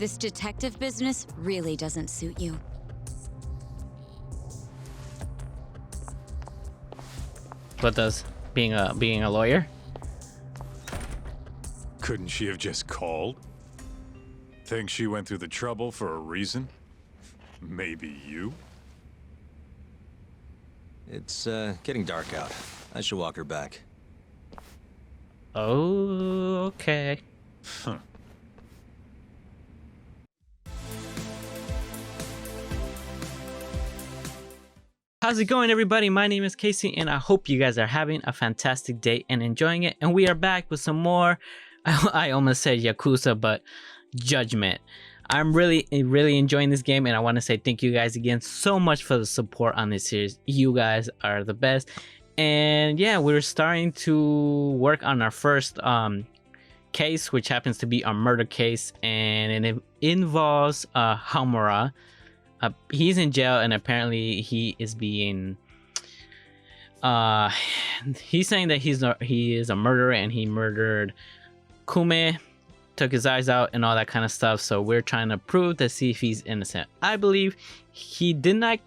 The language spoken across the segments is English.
This detective business really doesn't suit you. What does being a lawyer? Couldn't she have just called? Think she went through the trouble for a reason? Maybe you? It's getting dark out. I should walk her back. Oh, okay. Huh. How's it going, everybody? My name is Casey, and I hope you guys are having a fantastic day and enjoying it. And we are back with some more, I almost said Yakuza, but Judgment. I'm really enjoying this game, and I want to say thank you guys again so much for the support on this series. You guys are the best. And yeah, we're starting to work on our first case, which happens to be a murder case, and it involves Hamura. He's in jail, and apparently he is being he's saying that he is a murderer, and he murdered Kume, took his eyes out and all that kind of stuff. So we're trying to prove to see if he's innocent. I believe he did not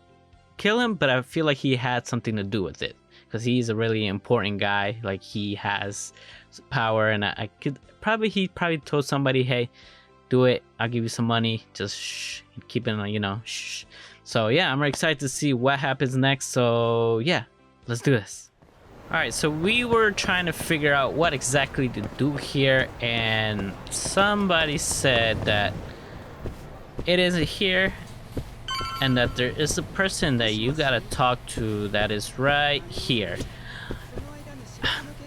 kill him, but I feel like he had something to do with it, because he's a really important guy. Like, he has power, and he probably told somebody, hey, do it, I'll give you some money, just shh, keep it, you know, shh. So yeah, I'm excited to see what happens next. So yeah, let's do this. All right, so we were trying to figure out what exactly to do here, and somebody said that it isn't here, and that there is a person that you gotta talk to that is right here.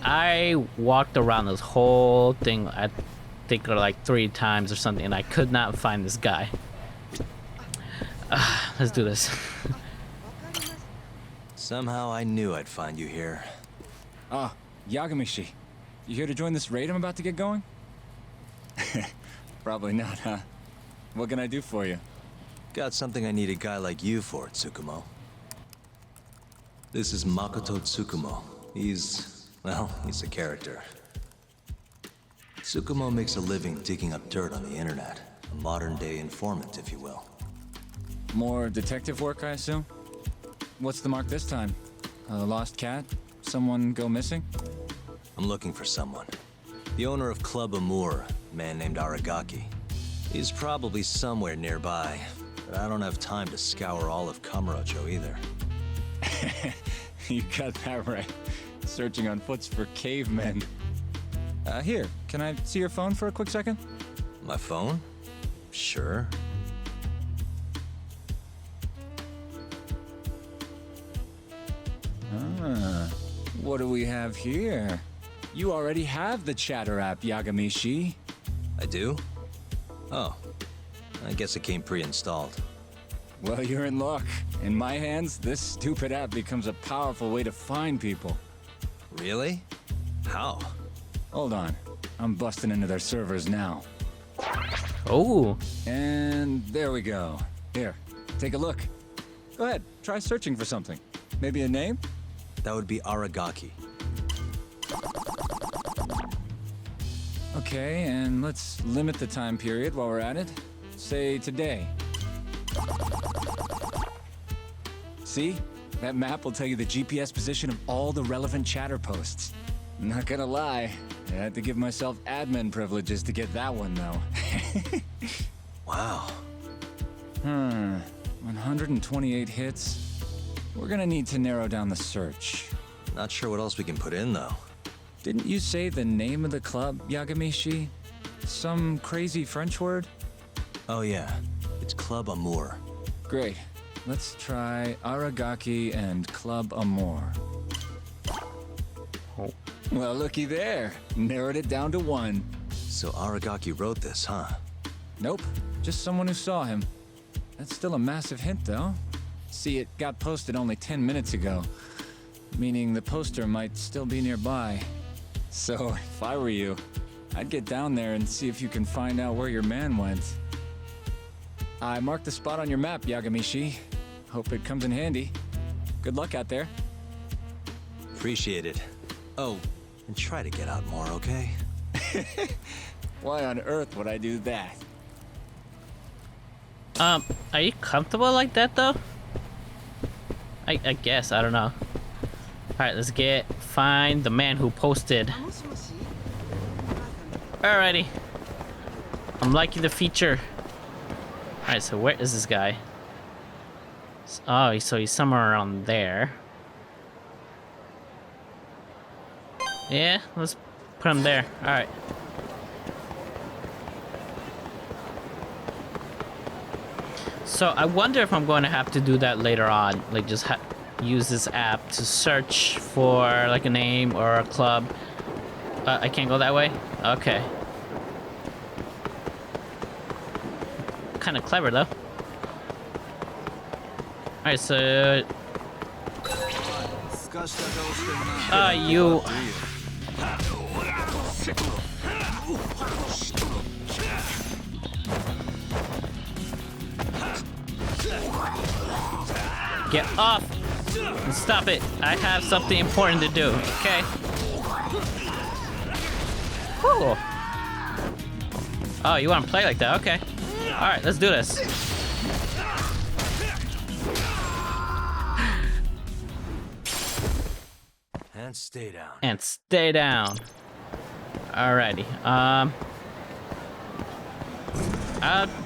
I walked around this whole thing, I think like 3 times or something, and I could not find this guy. Let's do this. Somehow I knew I'd find you here. Ah, Yagami-shi. You here to join this raid I'm about to get going? Probably not, huh? What can I do for you? Got something I need a guy like you for, Tsukumo. This is Makoto Tsukumo. He's a character. Tsukumo makes a living digging up dirt on the internet. A modern-day informant, if you will. More detective work, I assume? What's the mark this time? A lost cat? Someone go missing? I'm looking for someone. The owner of Club Amour, a man named Aragaki. He's probably somewhere nearby, but I don't have time to scour all of Kamurocho either. You got that right. Searching on foots for cavemen. Here, can I see your phone for a quick second? My phone? Sure. What do we have here? You already have the chatter app, Yagami-shi. I do? Oh. I guess it came pre-installed. Well, you're in luck. In my hands, this stupid app becomes a powerful way to find people. Really? How? Hold on. I'm busting into their servers now. Oh. And there we go. Here, take a look. Go ahead, try searching for something. Maybe a name? That would be Aragaki. Okay, and let's limit the time period while we're at it. Say today. See? That map will tell you the GPS position of all the relevant chatter posts. Not gonna lie, I had to give myself admin privileges to get that one, though. Wow. 128 hits. We're gonna need to narrow down the search. Not sure what else we can put in, though. Didn't you say the name of the club, Yagami-shi? Some crazy French word? Oh yeah, it's Club Amour. Great. Let's try Aragaki and Club Amour. Oh. Well, looky there. Narrowed it down to 1. So Aragaki wrote this, huh? Nope. Just someone who saw him. That's still a massive hint, though. See, it got posted only 10 minutes ago, meaning the poster might still be nearby. So, if I were you, I'd get down there and see if you can find out where your man went. I marked the spot on your map, Yagami-shi. Hope it comes in handy. Good luck out there. Appreciate it. Oh, and try to get out more, okay? Why on earth would I do that? Are you comfortable like that though? I guess, I don't know. Alright, let's find the man who posted. Alrighty. I'm liking the feature. Alright, so where is this guy? Oh, so he's somewhere around there. Yeah, let's put him there. Alright. So I wonder if I'm going to have to do that later on. Like just use this app to search for like a name or a club. I can't go that way? Okay. Kind of clever though. Alright, so... you... Get off! Stop it! I have something important to do, okay? Whew. Oh, you want to play like that? Okay. Alright, let's do this. And stay down. And stay down. Alrighty.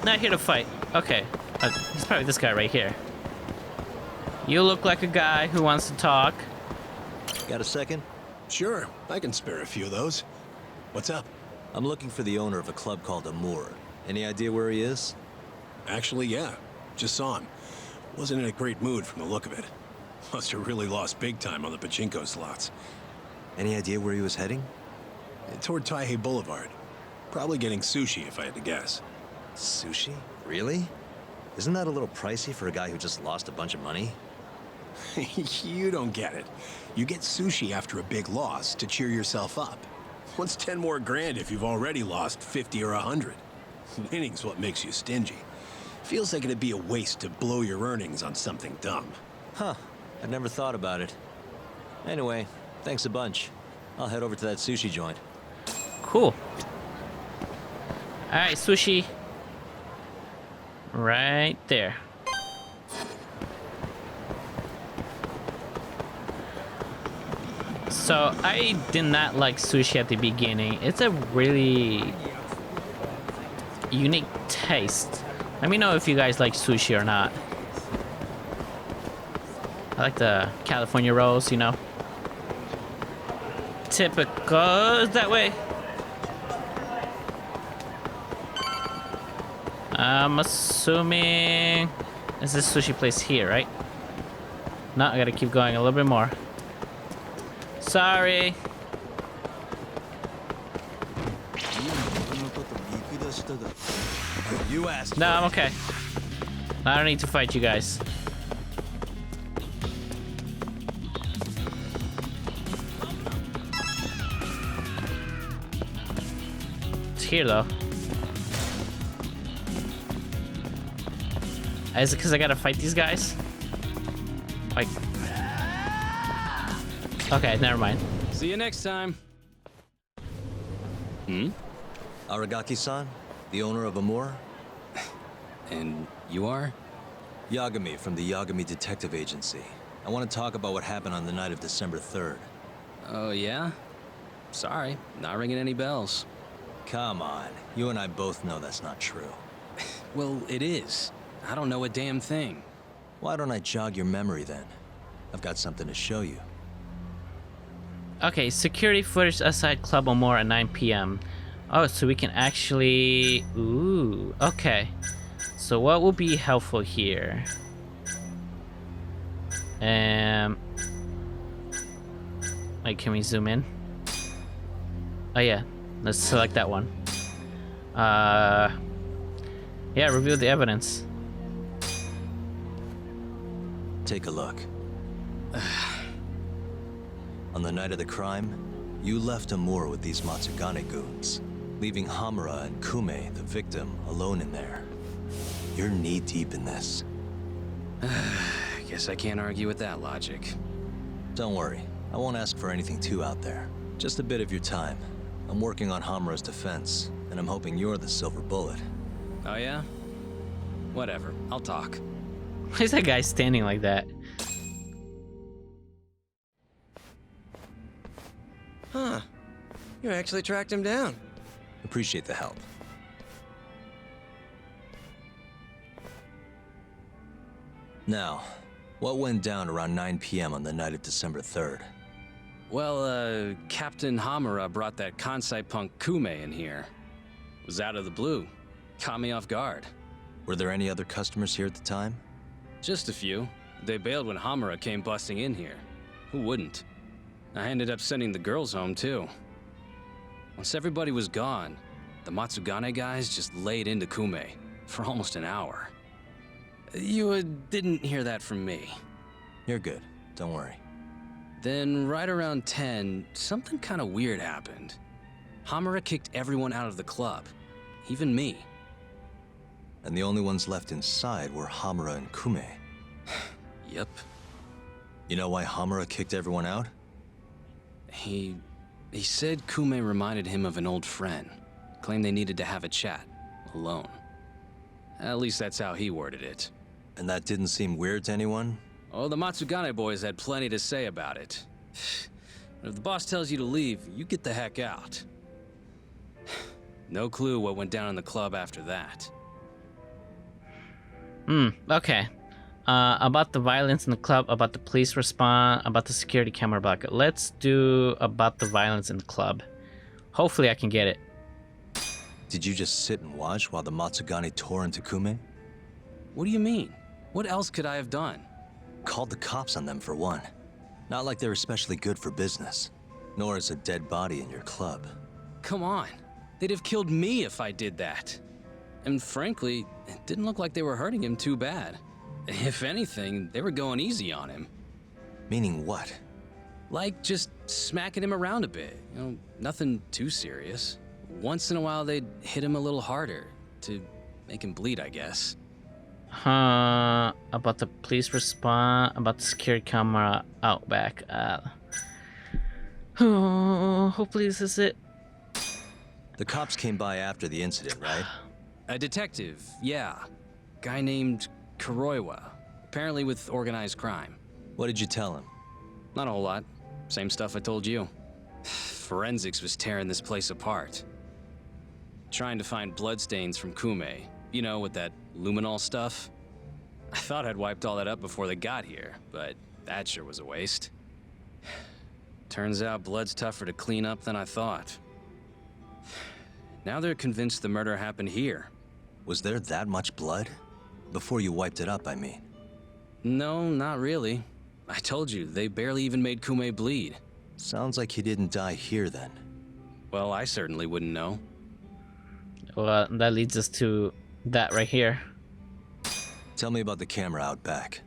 Not here to fight. Okay. He's probably this guy right here. You look like a guy who wants to talk. Got a second? Sure, I can spare a few of those. What's up? I'm looking for the owner of a club called Amour. Any idea where he is? Actually, yeah. Just saw him. Wasn't in a great mood from the look of it. Must have really lost big time on the pachinko slots. Any idea where he was heading? Toward Taihei Boulevard. Probably getting sushi, if I had to guess. Sushi? Really? Isn't that a little pricey for a guy who just lost a bunch of money? You don't get it. You get sushi after a big loss to cheer yourself up. What's 10 more grand if you've already lost 50 or 100? Winning's what makes you stingy. Feels like it'd be a waste to blow your earnings on something dumb. Huh. I'd never thought about it. Anyway, thanks a bunch. I'll head over to that sushi joint. Cool. Alright, sushi. Right there. So, I did not like sushi at the beginning. It's a really unique taste. Let me know if you guys like sushi or not. I like the California rolls, you know. Typical that way. I'm assuming it's this sushi place here, right? No, I gotta keep going a little bit more. Sorry. You asked. No, I'm okay. I don't need to fight you guys. It's here though. Is it because I gotta fight these guys? Like. Okay, never mind. See you next time. Aragaki-san, the owner of Amour? And you are? Yagami from the Yagami Detective Agency. I want to talk about what happened on the night of December 3rd. Oh, yeah? Sorry, not ringing any bells. Come on, you and I both know that's not true. Well, it is. I don't know a damn thing. Why don't I jog your memory then? I've got something to show you. Okay, security footage outside Club Amour at 9 p.m. Oh, so we can actually... Ooh, okay. So what will be helpful here? Like, can we zoom in? Oh yeah, let's select that one. Yeah, review the evidence. Take a look. On the night of the crime, you left Amour with these Matsugane goons, leaving Hamura and Kume, the victim, alone in there. You're knee-deep in this. Guess I can't argue with that logic. Don't worry, I won't ask for anything too out there. Just a bit of your time. I'm working on Hamura's defense, and I'm hoping you're the silver bullet. Oh, yeah? Whatever, I'll talk. Why is that guy standing like that? Huh. You actually tracked him down. Appreciate the help. Now, what went down around 9 p.m. on the night of December 3rd? Well, Captain Hamura brought that Kansai punk Kume in here. It was out of the blue. Caught me off guard. Were there any other customers here at the time? Just a few. They bailed when Hamura came busting in here. Who wouldn't? I ended up sending the girls home, too. Once everybody was gone, the Matsugane guys just laid into Kume for almost an hour. You didn't hear that from me. You're good. Don't worry. Then, right around 10, something kind of weird happened. Hamura kicked everyone out of the club, even me. And the only ones left inside were Hamura and Kume. Yep. You know why Hamura kicked everyone out? He said Kume reminded him of an old friend. Claimed they needed to have a chat, alone. At least that's how he worded it. And that didn't seem weird to anyone? Oh, the Matsugane boys had plenty to say about it. But if the boss tells you to leave, you get the heck out. No clue what went down in the club after that. Okay. About the violence in the club, about the police response, about the security camera bucket. Let's do about the violence in the club. Hopefully I can get it. Did you just sit and watch while the Matsugane tore into Kume? What do you mean? What else could I have done? Called the cops on them for one. Not like they're especially good for business. Nor is a dead body in your club. Come on. They'd have killed me if I did that. And frankly, it didn't look like they were hurting him too bad. If anything, they were going easy on him. Meaning what? Like just smacking him around a bit. You know, nothing too serious. Once in a while, they'd hit him a little harder to make him bleed, I guess. About the police response, about the security camera out back. Hopefully this is it. The cops came by after the incident, right? A detective, yeah. Guy named Kuroiwa. Apparently with organized crime. What did you tell him? Not a whole lot. Same stuff I told you. Forensics was tearing this place apart. Trying to find bloodstains from Kume. You know, with that luminol stuff. I thought I'd wiped all that up before they got here, but that sure was a waste. Turns out blood's tougher to clean up than I thought. Now they're convinced the murder happened here. Was there that much blood? Before you wiped it up, I mean. No, not really. I told you, they barely even made Kume bleed. Sounds like he didn't die here then. Well, I certainly wouldn't know. Well, that leads us to that right here. Tell me about the camera out back.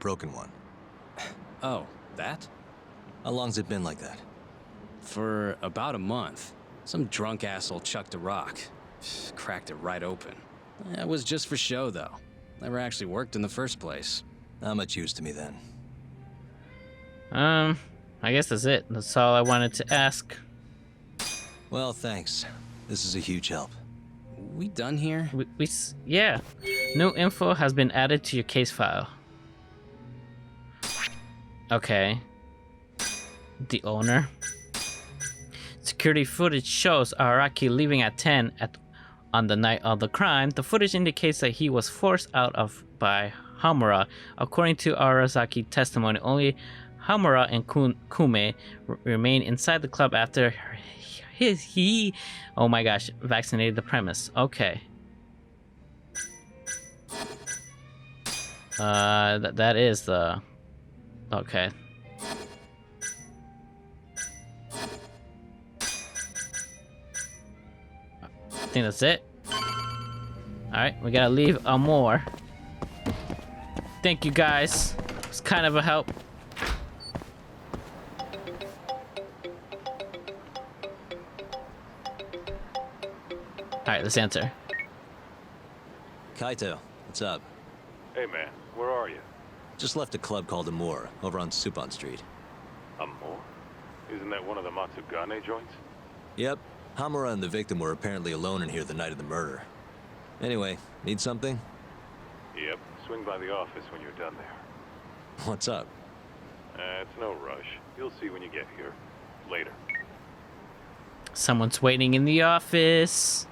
Broken one. Oh, that? How long's it been like that? For about a month. Some drunk asshole chucked a rock. Cracked it right open. It was just for show, though. Never actually worked in the first place. Not much use to me then. I guess that's it. That's all I wanted to ask. Well, thanks. This is a huge help. We done here? Yeah. New info has been added to your case file. Okay. The owner. Security footage shows Araki leaving at 10 on the night of the crime. The footage indicates that he was forced out by Hamura. According to Arasaki testimony, only Hamura and Kume remain inside the club after he oh my gosh, vaccinated the premise. Okay. That is the... Okay. I think that's it. Alright, we gotta leave more. Thank you guys. It's kind of a help. Alright, let's answer. Kaito, what's up? Hey man, where are you? Just left a club called Amur, over on Supon Street. Amor? Isn't that one of the Matsugane joints? Yep. Hamura and the victim were apparently alone in here the night of the murder. Anyway, need something? Swing by the office when you're done there. What's up? It's no rush. You'll see when you get here. Later. Someone's waiting in the office.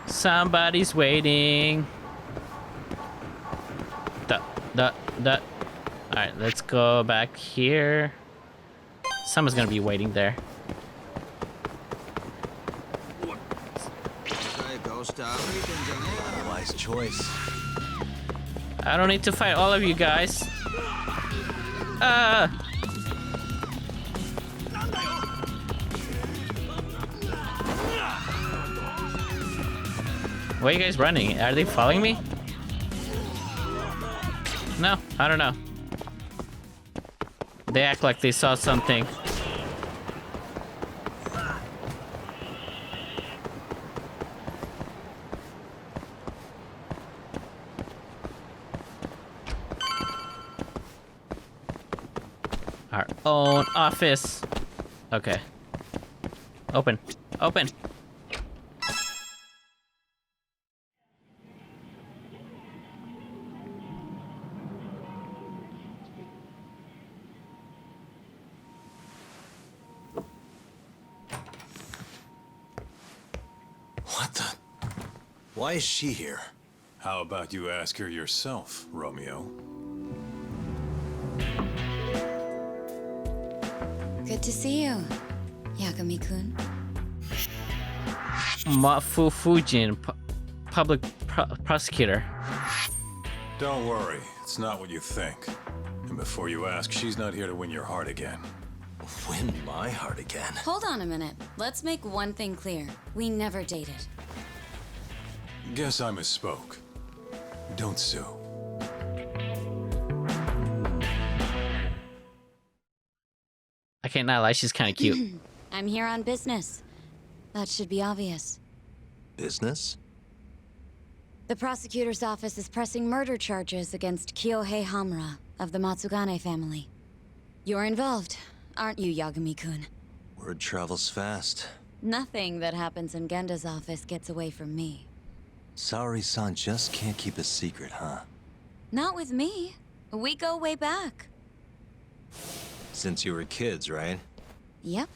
Somebody's waiting. Alright, let's go back here. Someone's gonna be waiting there. Wise choice. I don't need to fight all of you guys. Why are you guys running? Are they following me? No, I don't know. They act like they saw something. Our own office. Okay. Open. Open. What the? Why is she here? How about you ask her yourself, Romeo? Good to see you, Yagami-kun. Fujin, public prosecutor. Don't worry, it's not what you think. And before you ask, she's not here to win your heart again. Win my heart again. Hold on a minute. Let's make one thing clear. We never dated. Guess I misspoke. Don't sue. I can't not lie, she's kind of cute. I'm here on business. That should be obvious. Business? The prosecutor's office is pressing murder charges against Kyohei Hamura of the Matsugane family. You're involved, aren't you, Yagami-kun? Word travels fast. Nothing that happens in Genda's office gets away from me. Saori-san just can't keep a secret, huh? Not with me. We go way back. Since you were kids, right? Yep.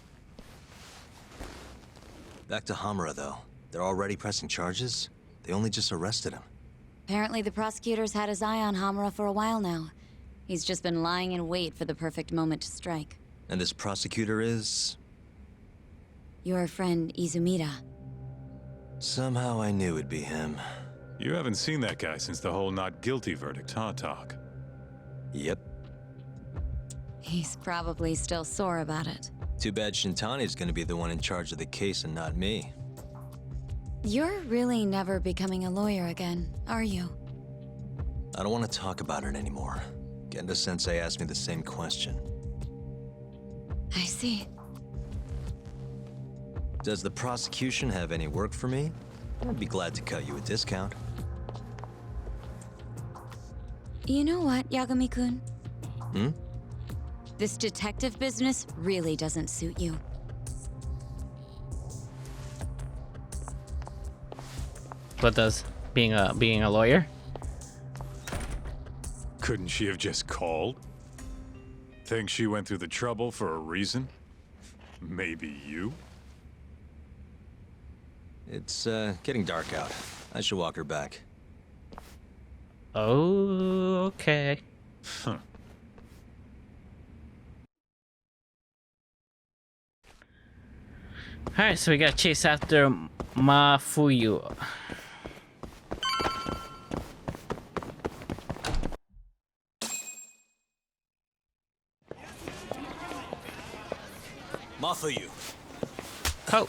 Back to Hamura, though. They're already pressing charges? They only just arrested him. Apparently the prosecutor's had his eye on Hamura for a while now. He's just been lying in wait for the perfect moment to strike. And this prosecutor is... Your friend Izumida. Somehow I knew it'd be him. You haven't seen that guy since the whole not guilty verdict, huh, Talk? Yep. He's probably still sore about it. Too bad Shintani's gonna be the one in charge of the case and not me. You're really never becoming a lawyer again, are you? I don't want to talk about it anymore. Genda-sensei asked me the same question. I see. Does the prosecution have any work for me? I'd be glad to cut you a discount. You know what, Yagami-kun? Hmm? This detective business really doesn't suit you. What does being a lawyer? Couldn't she have just called? Think she went through the trouble for a reason? Maybe you? It's, getting dark out. I should walk her back. Oh, okay. Huh. Alright, so we gotta chase after Mafuyu. Mafuyu! Oh,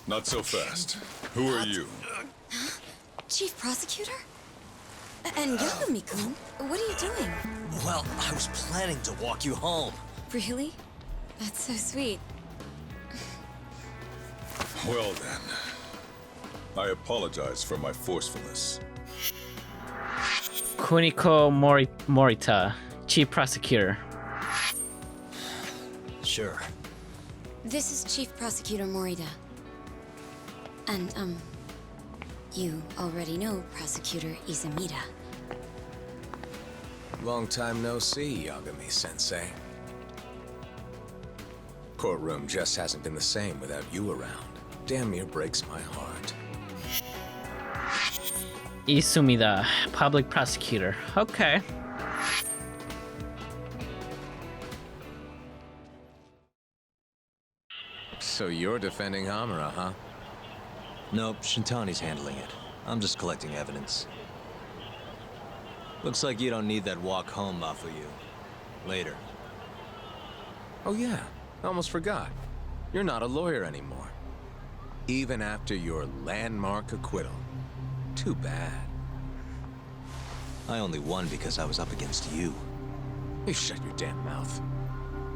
Not so fast. Who are you? Chief Prosecutor? And Yagami-kun, what are you doing? Well, I was planning to walk you home. Really? That's so sweet. Well then. I apologize for my forcefulness. Kuniko Morita, Chief Prosecutor. Sure. This is Chief Prosecutor Morita. And, you already know Prosecutor Izumida. Long time no see, Yagami-sensei. Courtroom just hasn't been the same without you around. Damn near breaks my heart. Izumi, the public prosecutor. Okay. So you're defending Hamura, huh? Nope, Shintani's handling it. I'm just collecting evidence. Looks like you don't need that walk home, Mafuyu. Later. Oh yeah, I almost forgot. You're not a lawyer anymore. Even after your landmark acquittal. Too bad. I only won because I was up against you. You shut your damn mouth.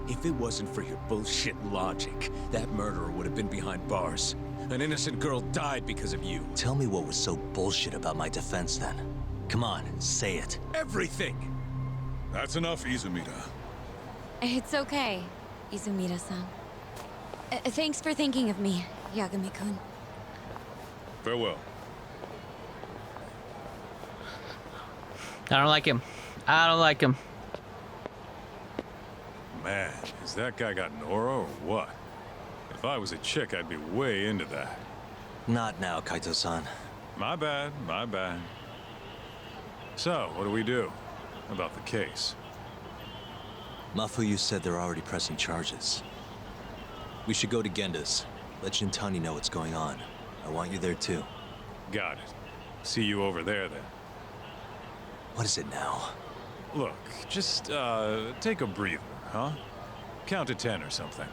If it wasn't for your bullshit logic, that murderer would have been behind bars. An innocent girl died because of you. Tell me what was so bullshit about my defense then. Come on, say it. Everything! That's enough, Izumida. It's okay, Izumida-san. Thanks for thinking of me, Yagami-kun. Farewell. I don't like him. I don't like him. Man, has that guy got Nora or what? If I was a chick, I'd be way into that. Not now, Kaito-san. My bad, my bad. So, what do we do about the case? Mafuyu said they're already pressing charges. We should go to Genda's. Let Shintani know what's going on. I want you there too. Got it. See you over there then. What is it now? Look, just, take a breather, huh? Count to 10 or something.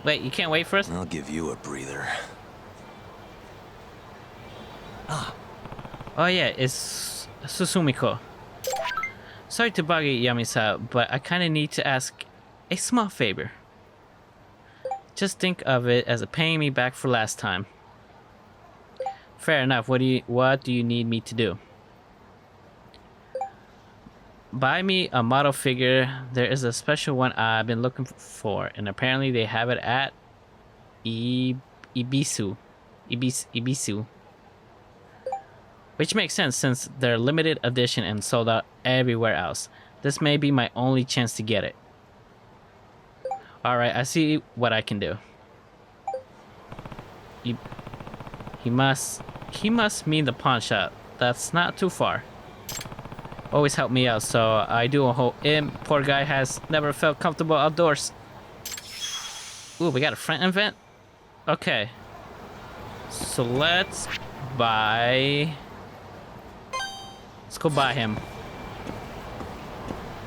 Wait, you can't wait for us? I'll give you a breather. Oh yeah, it's Susumiko. Sorry to bug you, Yamisa, but I kinda need to ask a small favor. Just think of it as a paying me back for last time. Fair enough, what do you need me to do? Buy me a model figure. There is a special one I've been looking for, and apparently they have it at Ibisu. Which makes sense since they're limited edition and sold out everywhere else. This may be my only chance to get it. Alright, I see what I can do. He must mean the pawn shop. That's not too far. Always help me out, so I do hope him. Poor guy has never felt comfortable outdoors. Ooh, we got a front end vent? Okay. So let's buy... Let's go buy him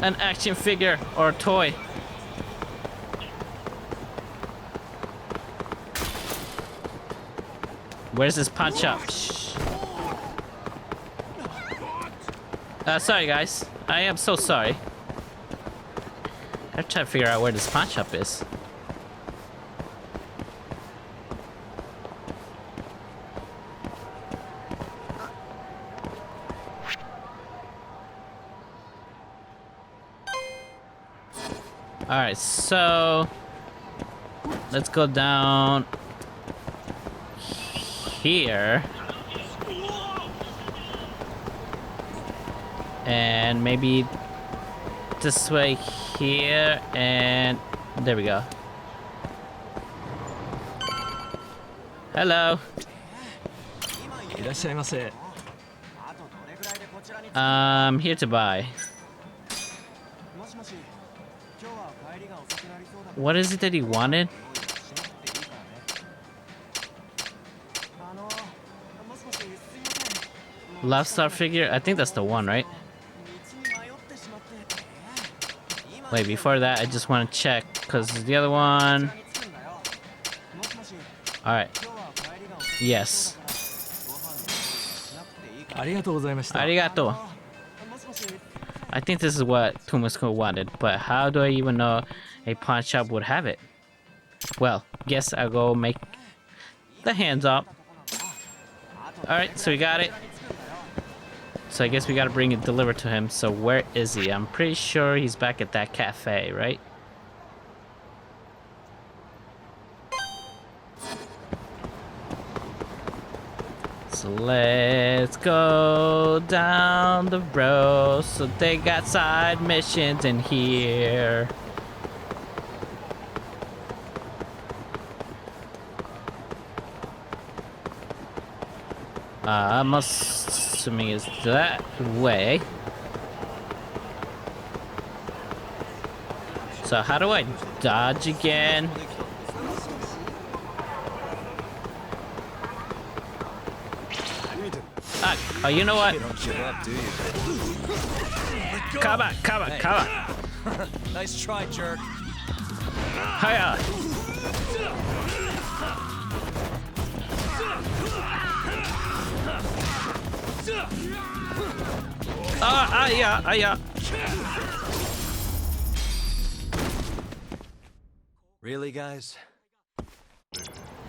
an action figure or a toy. Where's this pawn shop? Sorry guys. I am so sorry. I'm trying to figure out where this pawn shop is. Alright, so let's go down here. And maybe this way here, and there we go. Hello. I'm here to buy. What is it that he wanted? Love Star figure? I think that's the one, right? Wait, before that, I just want to check, because the other one... Alright. Yes. Arigato. I think this is what Tomosuke wanted, but how do I even know a pawn shop would have it? Well, guess I'll go make the hands up. Alright, so we got it. So I guess we gotta bring it delivered to him. So where is he? I'm pretty sure he's back at that cafe, right? So let's go down the road. So they got side missions in here. I'm assuming it's that way. So how do I dodge again? Ah, oh, you know what? You don't give up, do you? Come on, come on, come on. Nice try, jerk. Hiya. Yeah. Really, guys?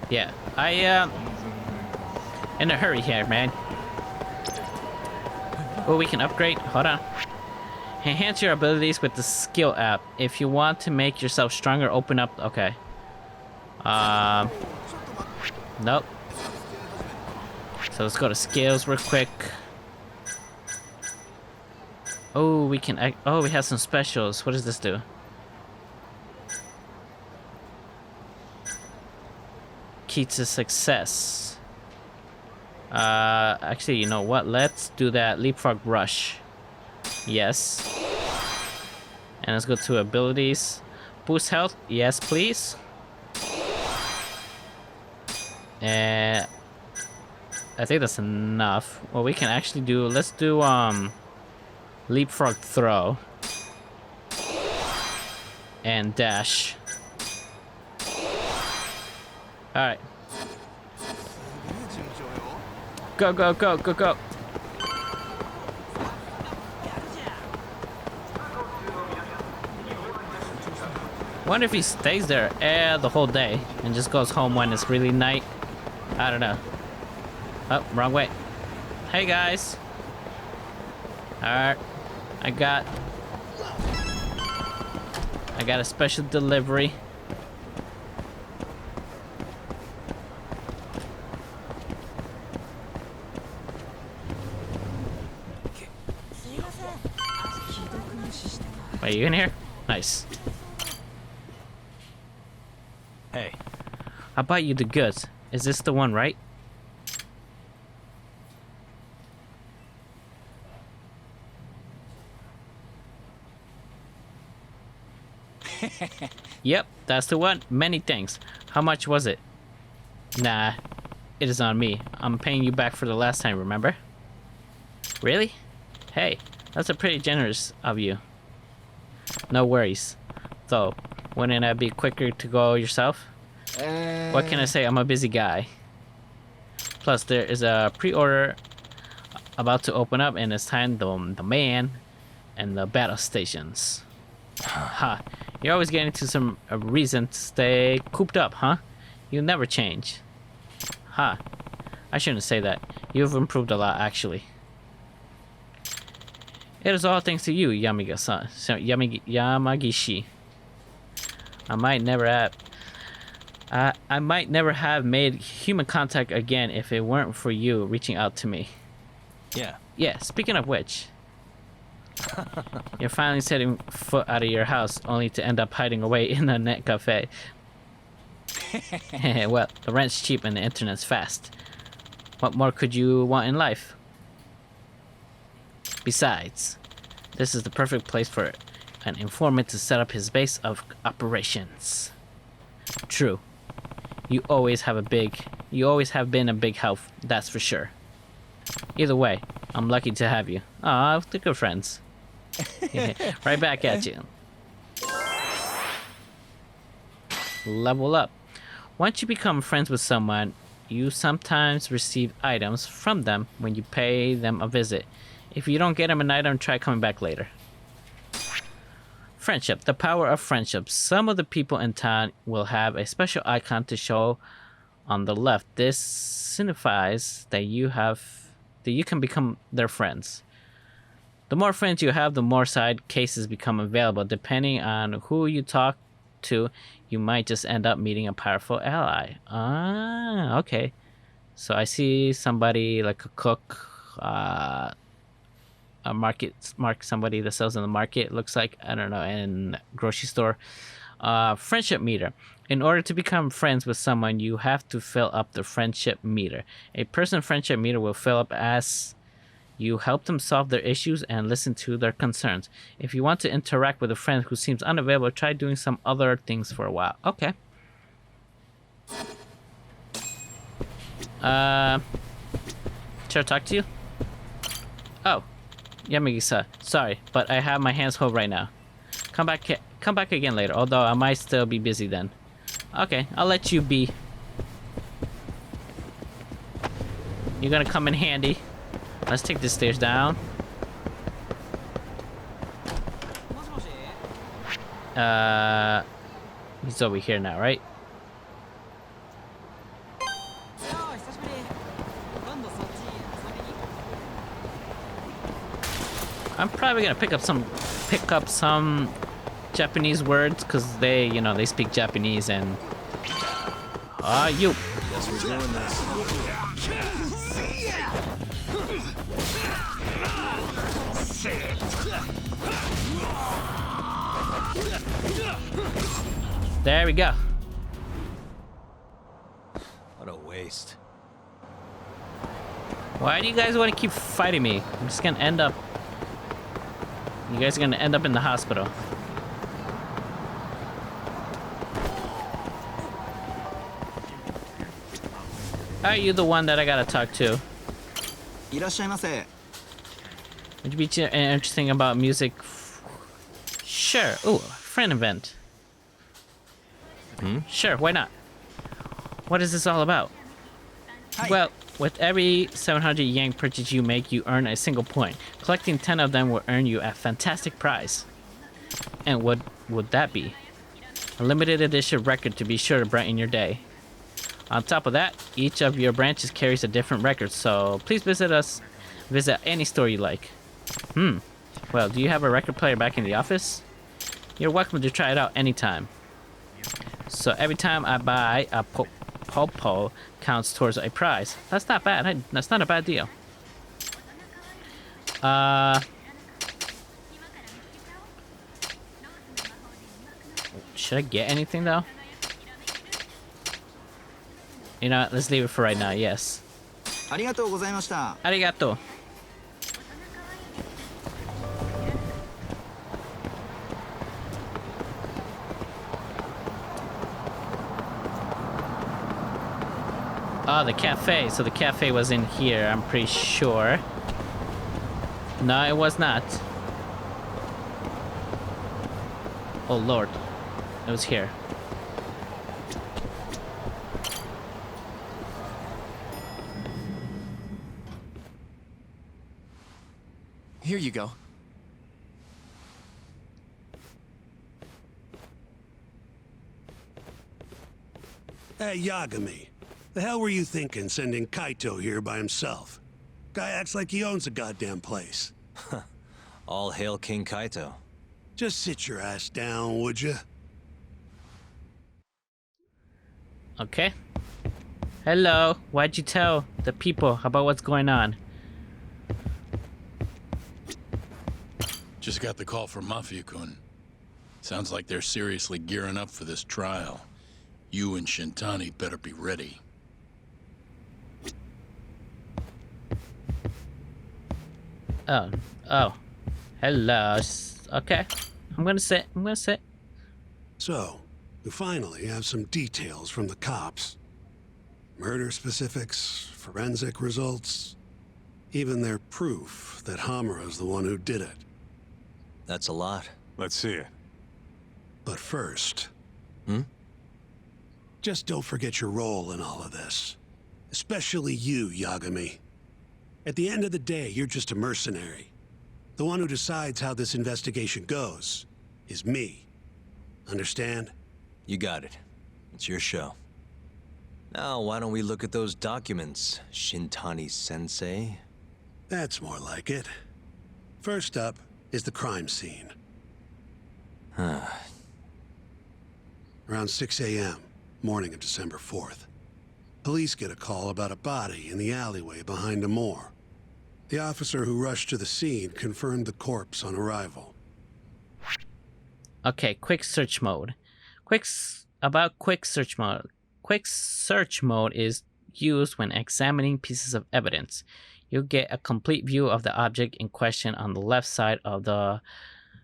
Yeah, in a hurry here, man. Oh, we can upgrade. Hold on. Enhance your abilities with the skill app. If you want to make yourself stronger, open up. Okay. Nope. So let's go to skills real quick. Oh, we can. Oh, we have some specials. What does this do? Key to success. Actually, you know what? Let's do that leapfrog rush. Yes. And let's go to abilities. Boost health. Yes, please. And I think that's enough. What we can actually do, let's do leapfrog throw and dash. All right. Go, go, go, go, go. Wonder if he stays there the whole day and just goes home when it's really night. I don't know. Oh, wrong way. Hey guys. Alright. I got a special delivery. Are you in here? Nice. Hey. I bought you the goods. Is this the one, right? Yep, that's the one. Many thanks. How much was it? Nah, it is on me. I'm paying you back for the last time, remember? Really? Hey, that's a pretty generous of you. No worries. Though, wouldn't it be quicker to go yourself? What can I say? I'm a busy guy. Plus, there is a pre-order about to open up, and it's time the man and the battle stations. Ha! You're always getting to some reason to stay cooped up, huh? You never change. Ha! I shouldn't say that. You've improved a lot, actually. It is all thanks to you, Yamagishi. I might never have made human contact again if it weren't for you reaching out to me. Yeah, speaking of which, you're finally setting foot out of your house only to end up hiding away in a net cafe. Well, the rent's cheap and the internet's fast. What more could you want in life? Besides, this is the perfect place for an informant to set up his base of operations. True. You always have been a big help, that's for sure. Either way, I'm lucky to have you. Aw, we're good friends. Right back at you. Level up. Once you become friends with someone, you sometimes receive items from them when you pay them a visit. If you don't get them an item, try coming back later. Friendship. The power of friendship. Some of the people in town will have a special icon to show on the left. This signifies that you can become their friends. The more friends you have, the more side cases become available. Depending on who you talk to, you might just end up meeting a powerful ally. Ah, okay. So I see somebody like a cook, a somebody that sells in the market. Looks like, I don't know, in grocery store. Friendship meter. In order to become friends with someone, you have to fill up the friendship meter. A person's friendship meter will fill up as you help them solve their issues and listen to their concerns. If you want to interact with a friend who seems unavailable, try doing some other things for a while. Okay. Should I talk to you? Oh, Yamagi-san. Sorry, but I have my hands full right now. Come back again later, although I might still be busy then. Okay, I'll let you be. You're gonna come in handy. Let's take the stairs down. He's over here now, right? I'm probably gonna pick up some Japanese words because they speak Japanese and you. Guess we're doing this. There we go. What a waste. Why do you guys want to keep fighting me? I'm just gonna end up. You guys are gonna end up in the hospital. Are you the one that I gotta talk to? Would you be interesting about music? Sure. Ooh, friend event. Sure, why not? What is this all about? Well, with every 700 yen purchase you make, you earn a single point. Collecting 10 of them will earn you a fantastic prize. And what would that be? A limited edition record to be sure to brighten your day. On top of that, each of your branches carries a different record, so please visit any store you like. Well, do you have a record player back in the office? You're welcome to try it out anytime. So every time I buy a popo counts towards a prize. That's not bad. That's not a bad deal. Should I get anything though? You know what? Let's leave it for right now. Yes. Arigato. Oh, the cafe. So the cafe was in here, I'm pretty sure. No, it was not. Oh, Lord. It was here. Here you go. Hey, Yagami. The hell were you thinking sending Kaito here by himself? Guy acts like he owns the goddamn place. All hail King Kaito. Just sit your ass down, would you? Okay. Hello. Why'd you tell the people about what's going on? Just got the call from Mafia-kun. Sounds like they're seriously gearing up for this trial. You and Shintani better be ready. Oh. Hello. Okay. I'm gonna sit. So, we finally have some details from the cops. Murder specifics, forensic results, even their proof that Hamura's the one who did it. That's a lot. Let's see it. But first... Just don't forget your role in all of this. Especially you, Yagami. At the end of the day, you're just a mercenary. The one who decides how this investigation goes is me. Understand? You got it. It's your show. Now, why don't we look at those documents, Shintani-sensei? That's more like it. First up is the crime scene. Around 6 a.m., morning of December 4th. Police get a call about a body in the alleyway behind a moor. The officer who rushed to the scene confirmed the corpse on arrival. Okay, quick search mode. Quick search mode. Quick search mode is used when examining pieces of evidence. You'll get a complete view of the object in question on the left side of the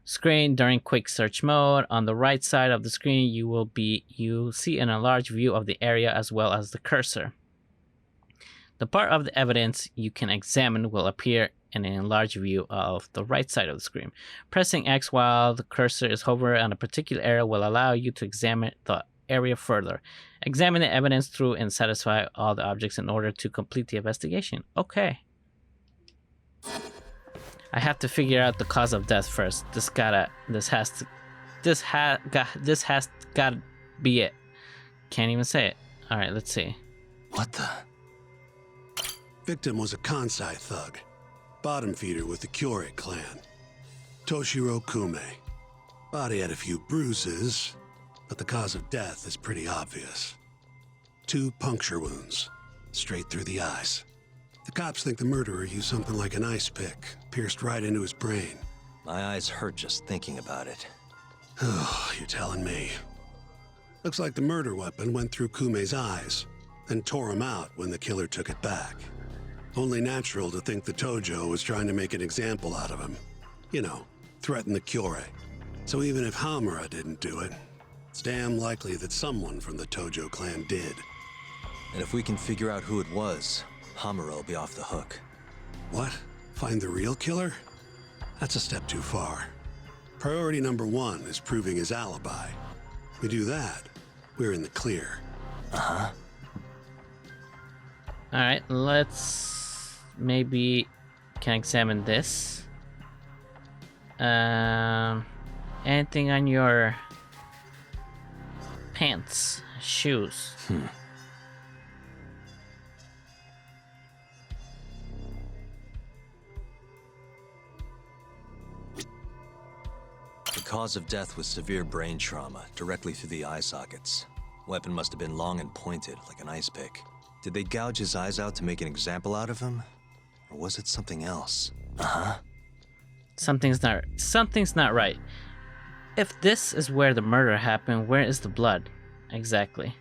screen during quick search mode. On the right side of the screen, you'll see an enlarged view of the area as well as the cursor. The part of the evidence you can examine will appear in an enlarged view of the right side of the screen. Pressing X while the cursor is hovering on a particular area will allow you to examine the area further. Examine the evidence through and satisfy all the objects in order to complete the investigation. Okay. I have to figure out the cause of death first. This has gotta be it. Can't even say it. All right, let's see. What the? Victim was a Kansai thug, bottom feeder with the Kyorei clan. Toshiro Kume. Body had a few bruises, but the cause of death is pretty obvious. 2 puncture wounds, straight through the eyes. The cops think the murderer used something like an ice pick, pierced right into his brain. My eyes hurt just thinking about it. Oh, you're telling me. Looks like the murder weapon went through Kume's eyes, then tore him out when the killer took it back. Only natural to think the Tojo was trying to make an example out of him. You know, threaten the Kyorei. So even if Hamura didn't do it, it's damn likely that someone from the Tojo clan did. And if we can figure out who it was, Hamura will be off the hook. What? Find the real killer? That's a step too far. Priority number 1 is proving his alibi. We do that, we're in the clear. Uh-huh. Alright, let's maybe can examine this. Anything on your pants, shoes? The cause of death was severe brain trauma, directly through the eye sockets. Weapon must have been long and pointed, like an ice pick. Did they gouge his eyes out to make an example out of him? Or was it something else? Uh-huh. Something's not right. If this is where the murder happened, where is the blood? Exactly.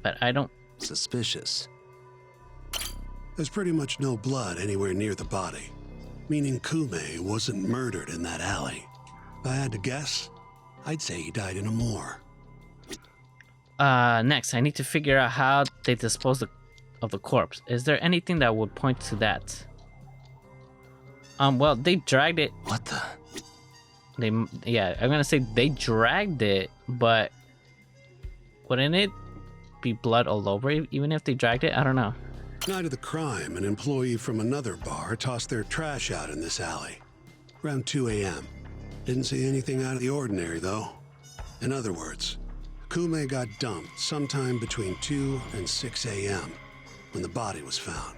But I don't... Suspicious. There's pretty much no blood anywhere near the body, meaning Kume wasn't murdered in that alley. If I had to guess, I'd say he died in a moor. Next, I need to figure out how they disposed of the corpse. Is there anything that would point to that? Well, they dragged it. What the? Yeah, I'm gonna say they dragged it, but wouldn't it be blood all over even if they dragged it? I don't know. Night of the crime, an employee from another bar tossed their trash out in this alley. Around 2 a.m. Didn't see anything out of the ordinary, though. In other words, Kume got dumped sometime between 2 and 6 a.m. when the body was found.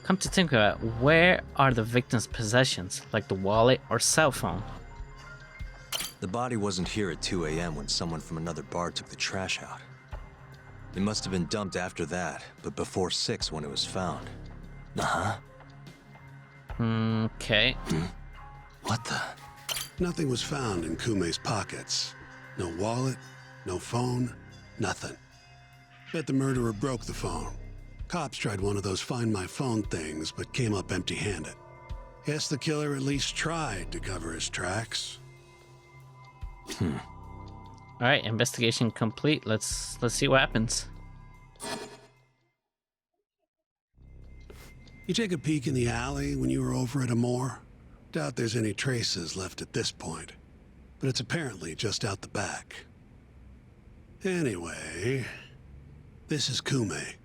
Come to think of it, where are the victim's possessions, like the wallet or cell phone? The body wasn't here at 2 a.m. when someone from another bar took the trash out. It must have been dumped after that, but before 6 when it was found. Uh-huh. Okay. What the? Nothing was found in Kume's pockets. No wallet, no phone, nothing. Bet the murderer broke the phone. Cops tried one of those Find My Phone things, but came up empty-handed. Guess the killer at least tried to cover his tracks. Alright, investigation complete. Let's see what happens. You take a peek in the alley when you were over at Amore? Doubt there's any traces left at this point, but it's apparently just out the back. Anyway, this is Kume,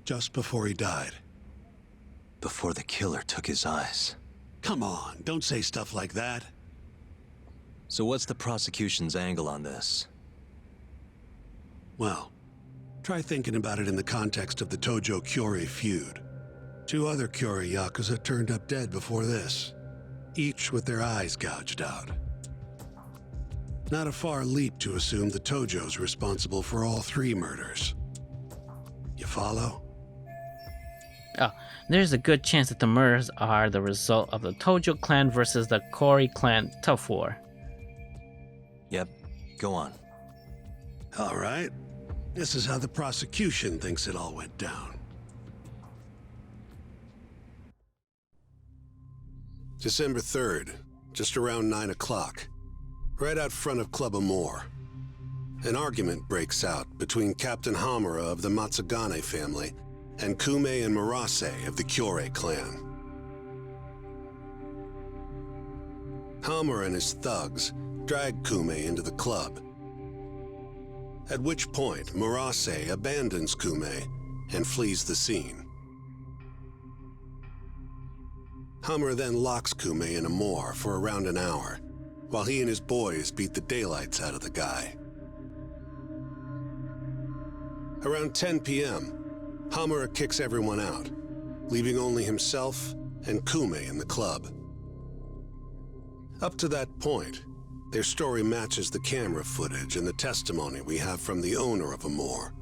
just before he died. Before the killer took his eyes. Come on, don't say stuff like that. So what's the prosecution's angle on this? Well, try thinking about it in the context of the Tojo Kyorei feud. 2 other Kyorei Yakuza turned up dead before this, each with their eyes gouged out. Not a far leap to assume the Tojo's responsible for all 3 murders. You follow? Oh, there's a good chance that the murders are the result of the Tojo clan versus the Kori clan tough war. Yep, go on. All right. This is how the prosecution thinks it all went down. December 3rd, just around 9 o'clock, right out front of Club Amor. An argument breaks out between Captain Hamura of the Matsugane family and Kume and Murase of the Kyorei clan. Hamura and his thugs drag Kume into the club, at which point Murase abandons Kume and flees the scene. Hamura then locks Kume in Amor for around an hour, while he and his boys beat the daylights out of the guy. Around 10 p.m., Hamura kicks everyone out, leaving only himself and Kume in the club. Up to that point, their story matches the camera footage and the testimony we have from the owner of Amor.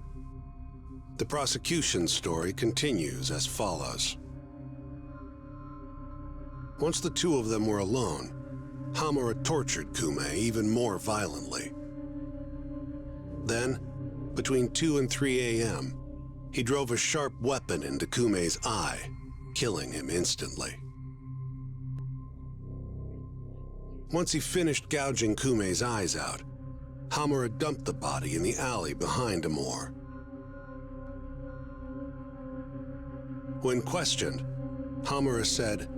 The prosecution's story continues as follows. Once the 2 of them were alone, Hamura tortured Kume even more violently. Then, between 2 and 3 a.m., he drove a sharp weapon into Kume's eye, killing him instantly. Once he finished gouging Kume's eyes out, Hamura dumped the body in the alley behind Amor. When questioned, Hamura said,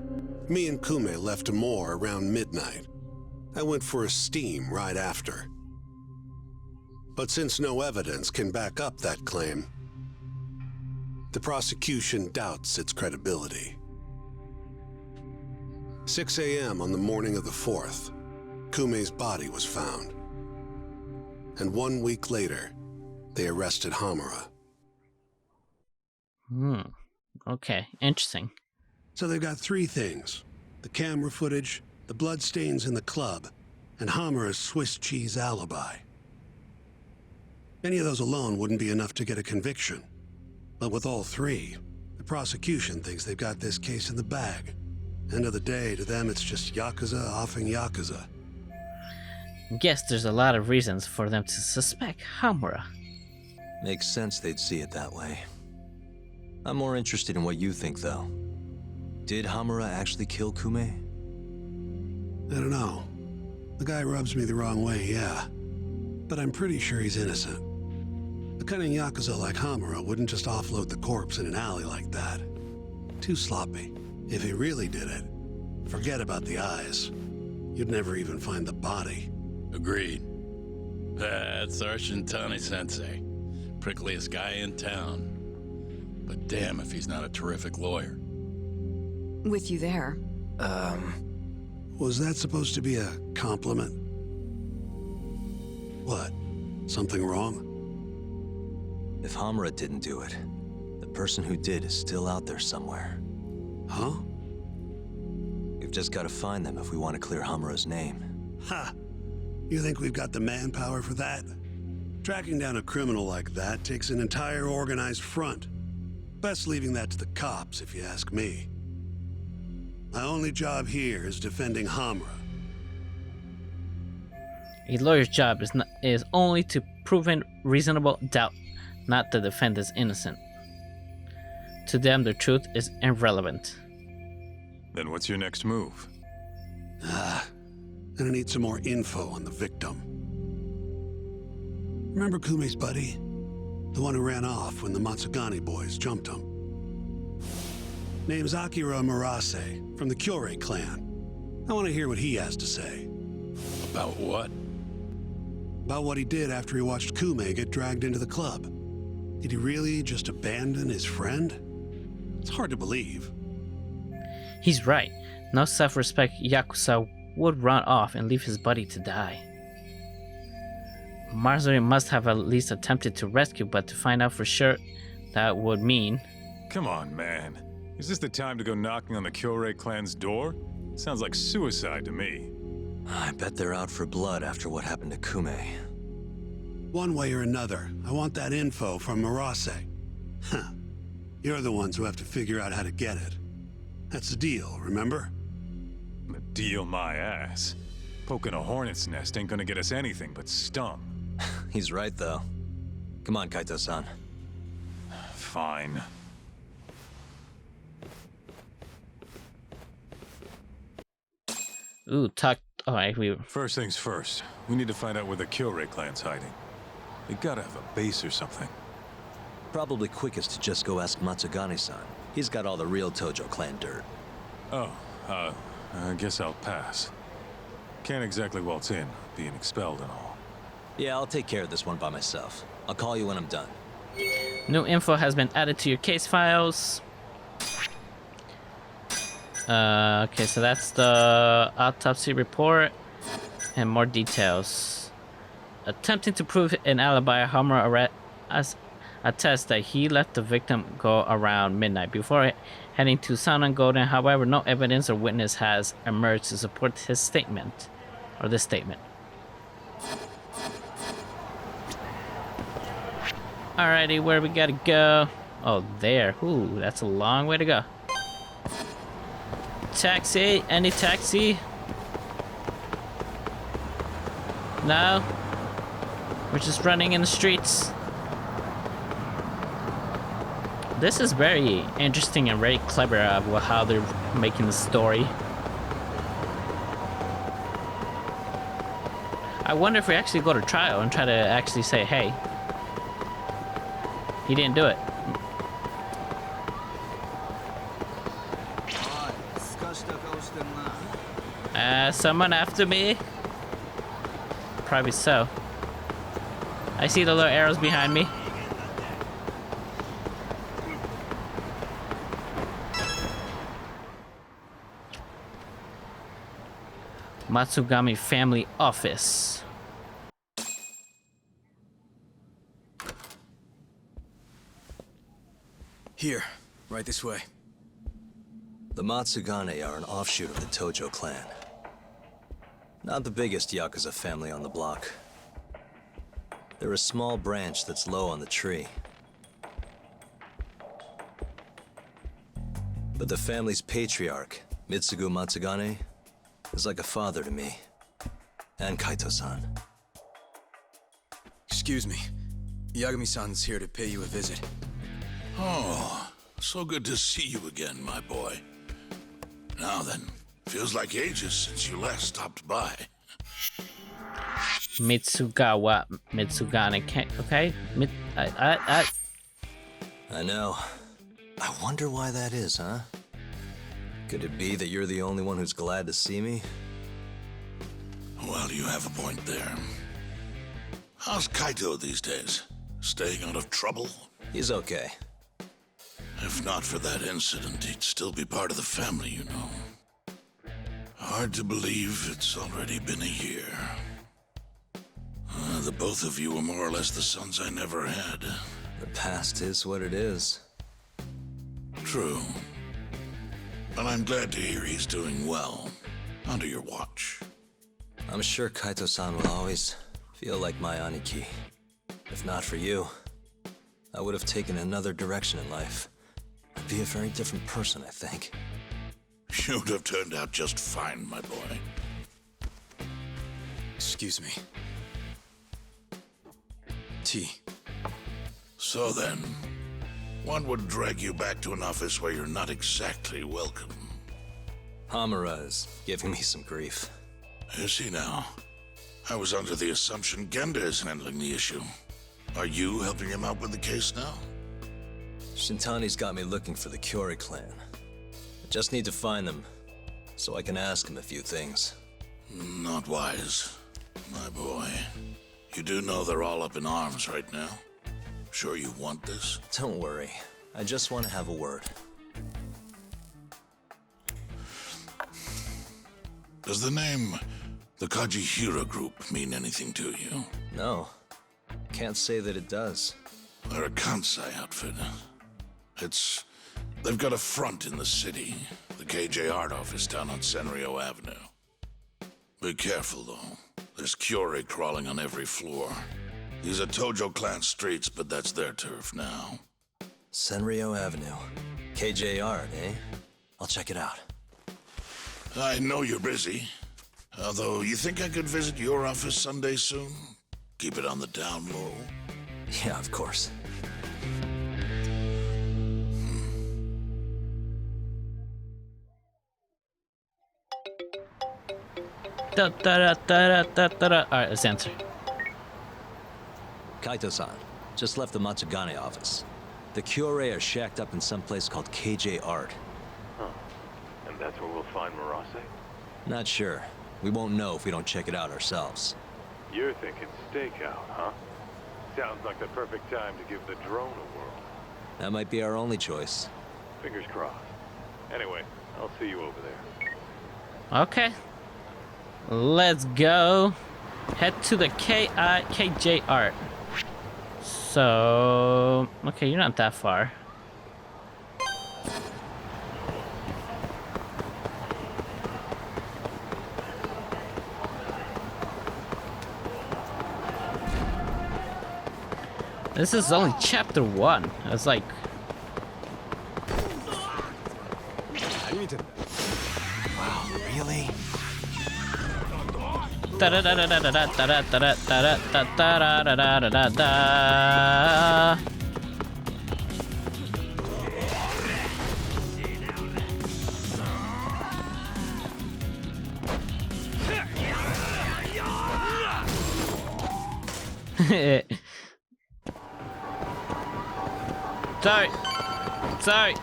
"Me and Kume left Amor around midnight. I went for a steam right after." But since no evidence can back up that claim, the prosecution doubts its credibility. 6 a.m. on the morning of the 4th, Kume's body was found. And 1 week later, they arrested Hamura. Okay, interesting. So they've got 3 things: the camera footage, the bloodstains in the club, and Hamura's Swiss cheese alibi. Any of those alone wouldn't be enough to get a conviction. But with all 3, the prosecution thinks they've got this case in the bag. End of the day, to them it's just Yakuza offing Yakuza. Guess there's a lot of reasons for them to suspect Hamura. Makes sense they'd see it that way. I'm more interested in what you think, though. Did Hamura actually kill Kume? I don't know. The guy rubs me the wrong way, yeah. But I'm pretty sure he's innocent. A cunning Yakuza like Hamura wouldn't just offload the corpse in an alley like that. Too sloppy. If he really did it, forget about the eyes. You'd never even find the body. Agreed. That's our Shintani-sensei. Prickliest guy in town. But damn if he's not a terrific lawyer. With you there. Was that supposed to be a compliment? What? Something wrong? If Hamura didn't do it, the person who did is still out there somewhere. Huh? We've just got to find them if we want to clear Hamura's name. Ha! You think we've got the manpower for that? Tracking down a criminal like that takes an entire organized front. Best leaving that to the cops, if you ask me. My only job here is defending Hamura. A lawyer's job is only to prove reasonable doubt, not to defend his innocent. To them, the truth is irrelevant. Then what's your next move? Gonna need some more info on the victim. Remember Kume's buddy? The one who ran off when the Matsugane boys jumped him. Name's Akira Murase, from the Kyorei clan. I want to hear what he has to say. About what? About what he did after he watched Kume get dragged into the club. Did he really just abandon his friend? It's hard to believe. He's right. No self-respect Yakuza would run off and leave his buddy to die. Marzuri must have at least attempted to rescue, but to find out for sure, that would mean... Come on, man. Is this the time to go knocking on the Kyorei clan's door? Sounds like suicide to me. I bet they're out for blood after what happened to Kume. One way or another, I want that info from Murase. Huh. You're the ones who have to figure out how to get it. That's the deal, remember? Deal my ass. Poking a hornet's nest ain't gonna get us anything but stung. He's right, though. Come on, Kaito-san. Fine. Ooh, talk. Alright, First things first, we need to find out where the Kyorei clan's hiding. They gotta have a base or something. Probably quickest to just go ask Matsugane-san. He's got all the real Tojo clan dirt. Oh, I guess I'll pass. Can't exactly waltz in, being expelled and all. Yeah, I'll take care of this one by myself. I'll call you when I'm done. New info has been added to your case files. Okay, so that's the autopsy report and more details. Attempting to prove an alibi, Hamura attests that he let the victim go around midnight before heading to San Golden. However, no evidence or witness has emerged to support his statement, or this statement. Alrighty, where we gotta go? Oh, there. Ooh, that's a long way to go. Taxi? Any taxi? No? We're just running in the streets. This is very interesting and very clever of how they're making the story. I wonder if we actually go to trial and try to actually say, hey, he didn't do it. Someone after me? Probably so. I see the little arrows behind me. Matsugame family office. Here, right this way. The Matsugane are an offshoot of the Tojo clan. Not the biggest Yakuza family on the block. They're a small branch that's low on the tree. But the family's patriarch, Mitsugu Matsugane, is like a father to me. And Kaito-san. Excuse me. Yagami-san's here to pay you a visit. Oh, so good to see you again, my boy. Now then, feels like ages since you last stopped by. Mitsugane, okay? I know. I wonder why that is, huh? Could it be that you're the only one who's glad to see me? Well, you have a point there. How's Kaito these days? Staying out of trouble? He's okay. If not for that incident, he'd still be part of the family, you know. Hard to believe it's already been a year. The both of you were more or less the sons I never had. The past is what it is. True. But I'm glad to hear he's doing well, under your watch. I'm sure Kaito-san will always feel like my Aniki. If not for you, I would have taken another direction in life. I'd be a very different person, I think. You'd have turned out just fine, my boy. Excuse me. Tea. So then, what would drag you back to an office where you're not exactly welcome? Hamura is giving me some grief. Is he now? I was under the assumption Genda is handling the issue. Are you helping him out with the case now? Shintani's got me looking for the Kyorei clan. I just need to find them, so I can ask him a few things. Not wise, my boy. You do know they're all up in arms right now. Sure you want this? Don't worry. I just want to have a word. Does the name the Kajihira Group mean anything to you? No. Can't say that it does. They're a Kansai outfit. They've got a front in the city, the KJ Art office down on Senryo Avenue. Be careful, though. There's Kyorei crawling on every floor. These are Tojo clan streets, but that's their turf now. Senryo Avenue. KJ Art, eh? I'll check it out. I know you're busy. Although, you think I could visit your office Sunday soon? Keep it on the down low. Yeah, of course. Alright, let's answer. Kaito-san, just left the Matsugane office. The Kyorei are shacked up in some place called KJ Art. Huh. And that's where we'll find Murase? Not sure. We won't know if we don't check it out ourselves. You're thinking stakeout, huh? Sounds like the perfect time to give the drone a whirl. That might be our only choice. Fingers crossed. Anyway, I'll see you over there. Okay. Let's go. Head to the KJ Art. So, okay, you're not that far. This is only chapter 1. It's like... Wow, really? Sorry. Sorry.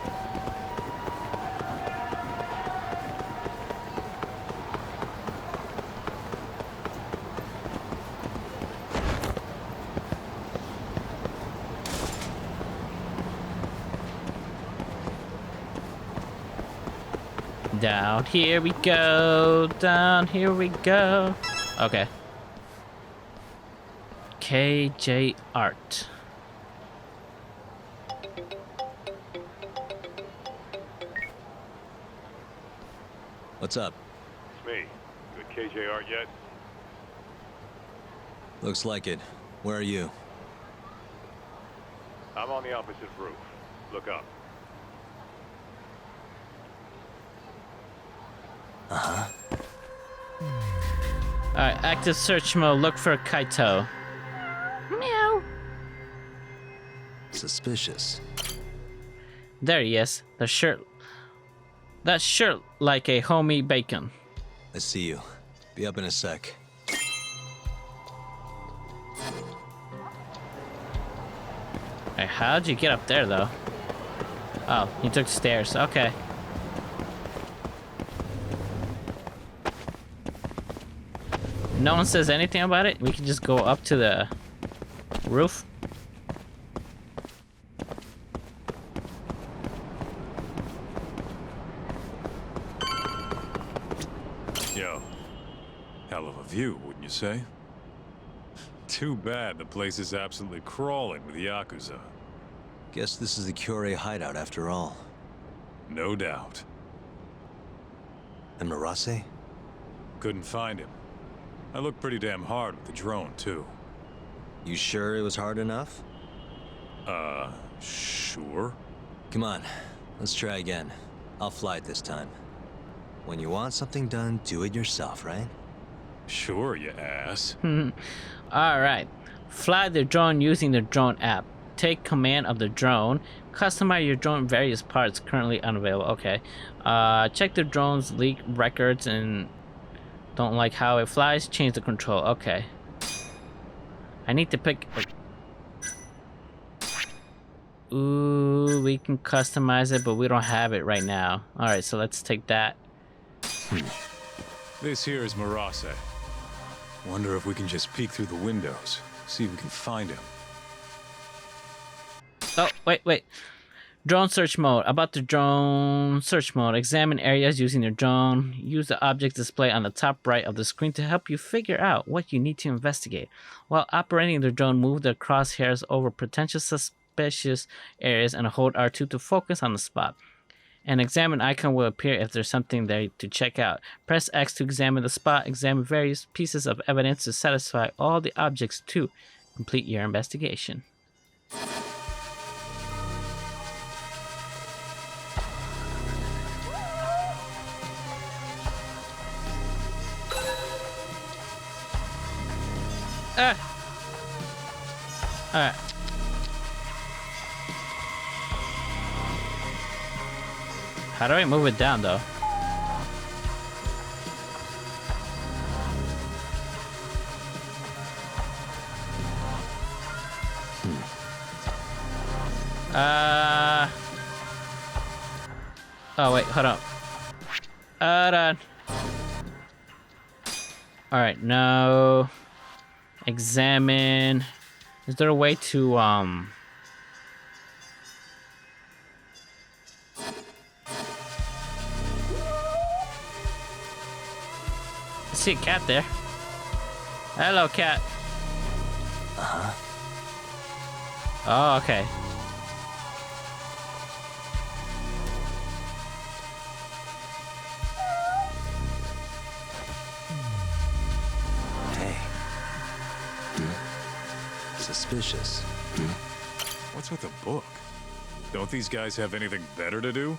Down here we go. Down here we go. Okay. KJ Art. What's up? It's me. You at KJ Art yet? Looks like it. Where are you? I'm on the opposite roof. Look up. Uh-huh. Alright, active search mode. Look for Kaito. Meow. Suspicious. There he is. The shirt. That shirt like a homie bacon. I see you. Be up in a sec. Hey, how'd you get up there though? Oh, he took stairs. Okay. No one says anything about it? We can just go up to the roof? Yo, hell of a view, wouldn't you say? Too bad the place is absolutely crawling with Yakuza. Guess this is the Kyorei hideout after all. No doubt. And Murase? Couldn't find him. I looked pretty damn hard with the drone, too. You sure it was hard enough? Sure. Come on, let's try again. I'll fly it this time. When you want something done, do it yourself, right? Sure, you ass. Alright. Fly the drone using the drone app. Take command of the drone. Customize your drone various parts currently unavailable. Okay. Check the drone's leak records and don't like how it flies. Change the control. Okay. I need to pick... Ooh, we can customize it, but we don't have it right now. Alright, so let's take that. This here is Murase. Wonder if we can just peek through the windows. See if we can find him. Oh, wait. Drone search mode. About the drone search mode. Examine areas using your drone. Use the object display on the top right of the screen to help you figure out what you need to investigate. While operating the drone, move the crosshairs over potential suspicious areas and hold R2 to focus on the spot. An examine icon will appear if there's something there to check out. Press X to examine the spot. Examine various pieces of evidence to satisfy all the objects to complete your investigation. Alright. How do I move it down though? Oh wait, hold on. Hold on. Alright, no. Examine. Is there a way to I see a cat there. Hello, cat. Oh, okay. Hey. Suspicious. What's with the book? Don't these guys have anything better to do?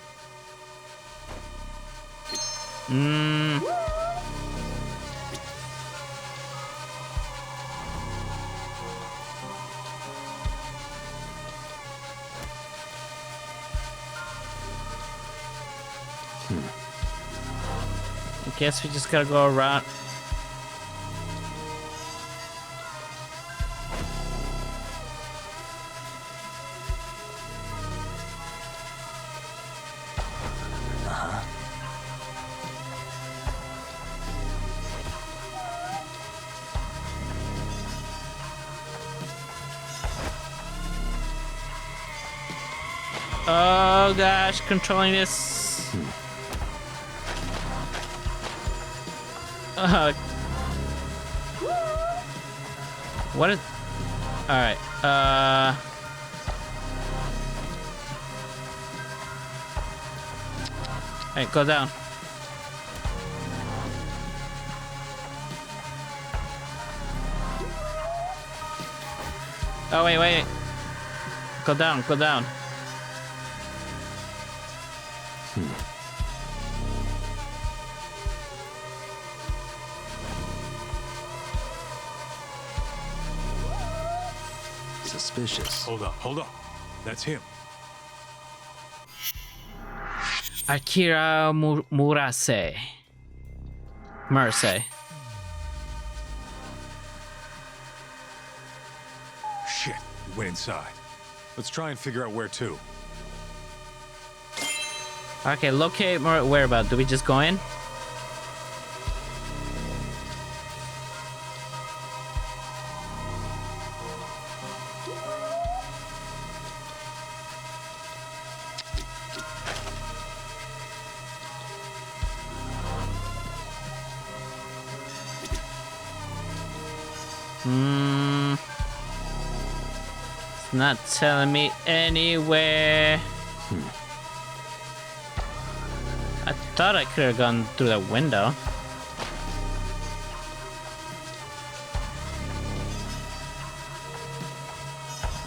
I guess we just gotta go around. Oh gosh, controlling this. What is... Alright, Alright, go down. Oh, wait. Go down, go down. Suspicious. Hold up. That's him. Akira Murase. Shit, he went inside. Let's try and figure out where to. Okay, locate more whereabouts. Do we just go in? It's not telling me anywhere. I thought I could have gone through the window.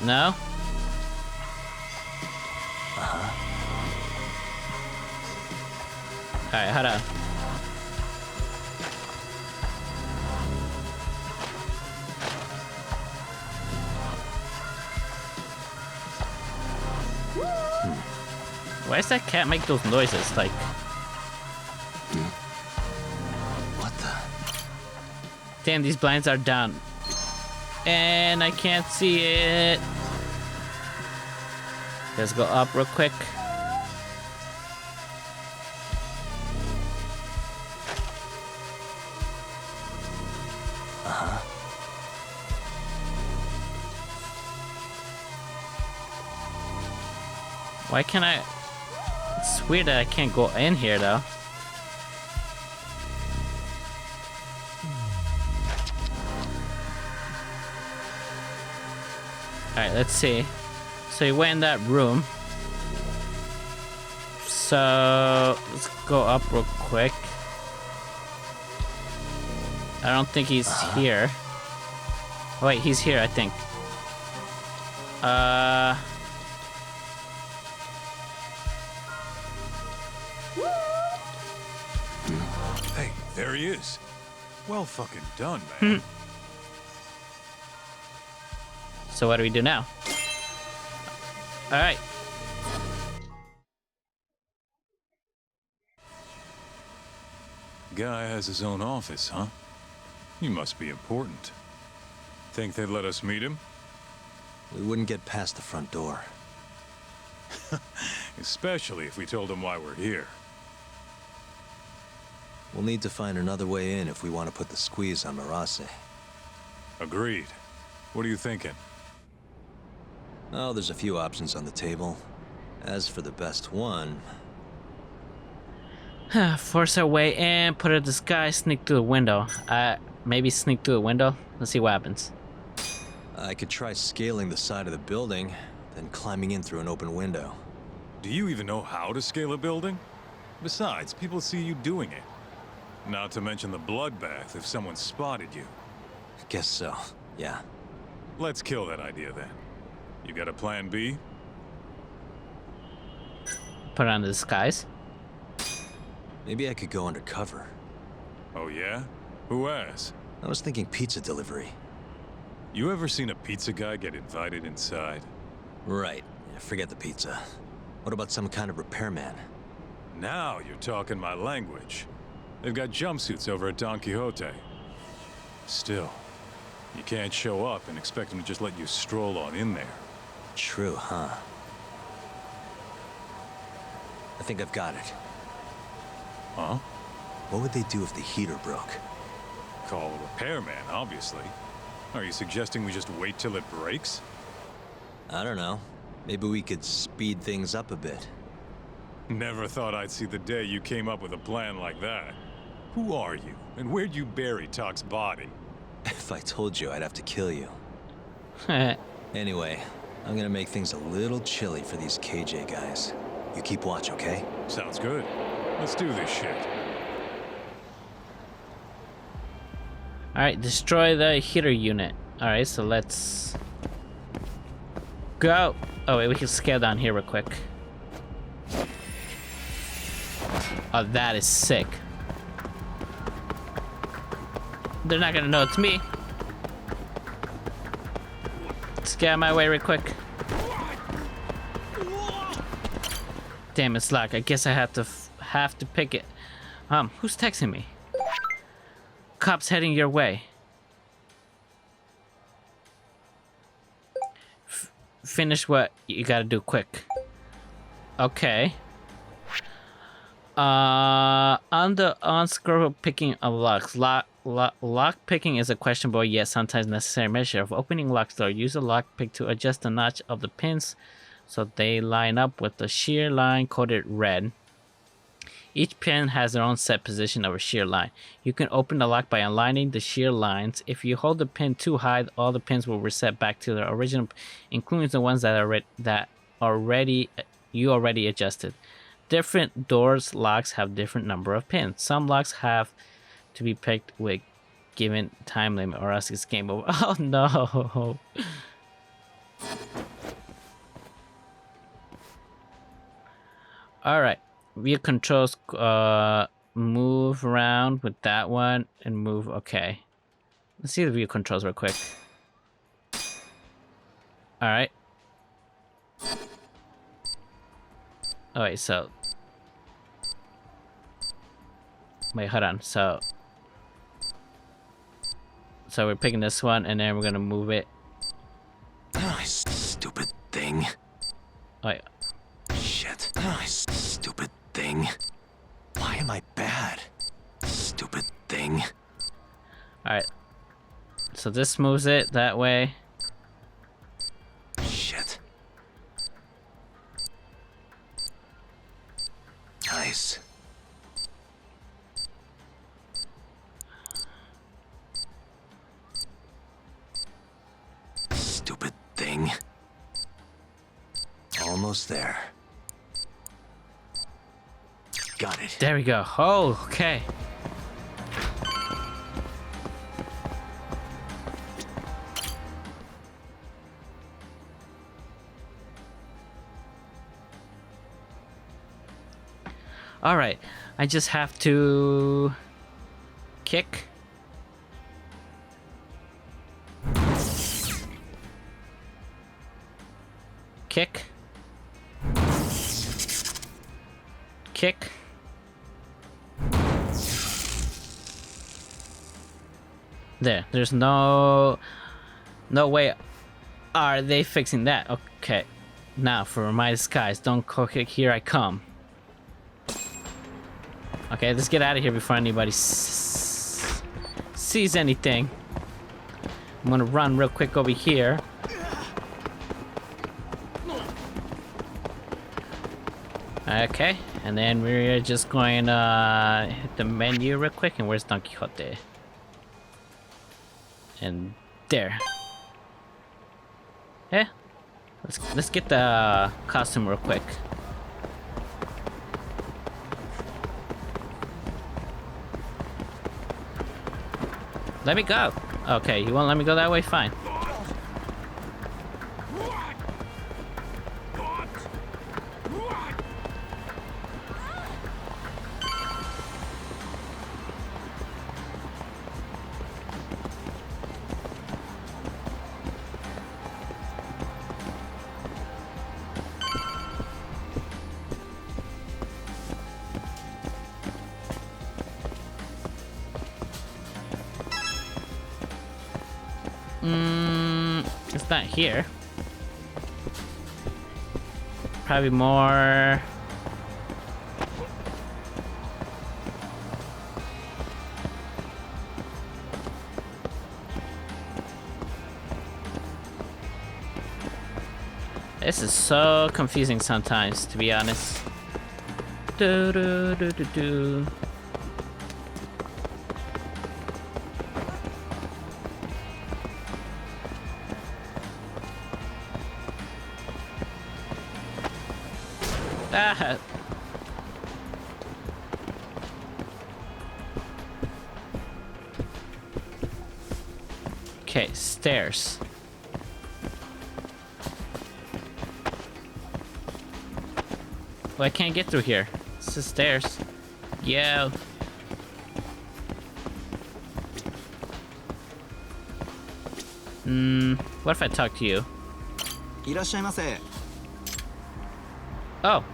No? Alright, hold on. Why does that cat make those noises? Like... What the? Damn, these blinds are down. And I can't see it. Let's go up real quick. Why can't I... It's weird that I can't go in here though. Alright, let's see. So you went in that room. So let's go up real quick. I don't think he's here. Oh, wait, he's here, I think. Hey, there he is. Well fucking done, man. So what do we do now? All right. Guy has his own office, huh? He must be important. Think they'd let us meet him? We wouldn't get past the front door. Especially if we told him why we're here. We'll need to find another way in if we want to put the squeeze on Marase. Agreed. What are you thinking? Oh, there's a few options on the table. As for the best one... Force our way in, put a disguise, sneak through the window. Maybe sneak through the window? Let's see what happens. I could try scaling the side of the building, then climbing in through an open window. Do you even know how to scale a building? Besides, people see you doing it. Not to mention the bloodbath if someone spotted you. Guess so, yeah. Let's kill that idea then. You got a plan B? Put on the disguise. Maybe I could go undercover. Oh yeah? Who has? I was thinking pizza delivery. You ever seen a pizza guy get invited inside? Right. Yeah, forget the pizza. What about some kind of repairman? Now you're talking my language. They've got jumpsuits over at Don Quixote. Still, you can't show up and expect them to just let you stroll on in there. True, huh? I think I've got it. Huh? What would they do if the heater broke? Call a repairman, obviously. Are you suggesting we just wait till it breaks? I don't know. Maybe we could speed things up a bit. Never thought I'd see the day you came up with a plan like that. Who are you, and where'd you bury Talk's body? If I told you, I'd have to kill you. Anyway, I'm gonna make things a little chilly for these KJ guys. You keep watch, okay? Sounds good. Let's do this shit. Alright, destroy the heater unit. Alright, so let's go. Oh wait, we can scale down here real quick. Oh, that is sick. They're not gonna know it's me. Let's get out of my way real quick. Damn, it's locked. I guess I have to pick it. Who's texting me? Cops heading your way. Finish what you gotta do quick. Okay. Unscrew picking of locks. Lock picking is a questionable yet sometimes necessary measure of opening lock door. Use a lock pick to adjust the notch of the pins so they line up with the shear line coded red. Each pin has their own set position of a shear line. You can open the lock by aligning the shear lines. If you hold the pin too high, all the pins will reset back to their original, including the ones that you already adjusted. Different doors locks have different number of pins. Some locks have to be picked with given time limit or else it's game over. Oh no. Alright. View controls, move around with that one and move. Okay. Let's see the view controls real quick. Alright. Oh wait, so wait, hold on. So we're picking this one and then we're gonna move it. Stupid thing. Oh wait. Shit. Stupid thing. Why am I bad? Stupid thing. Alright. So this moves it that way. Shit. Nice. Stupid thing. Almost there. Got it. There we go. Oh, okay. All right. I just have to kick. Kick. Kick. There's no way are they fixing that. Okay. Now for my disguise, don't kick, here I come. Okay, let's get out of here before anybody sees anything. I'm gonna run real quick over here. Okay, and then we're just going to hit the menu real quick. And where's Don Quixote? And there. Yeah, let's get the costume real quick. Let me go. Okay, you won't let me go that way? Fine. It's not here. Probably more. This is so confusing sometimes, to be honest. Do do do do do. Ah. Okay, stairs. Well, I can't get through here. It's the stairs. Yo. What if I talk to you? Oh.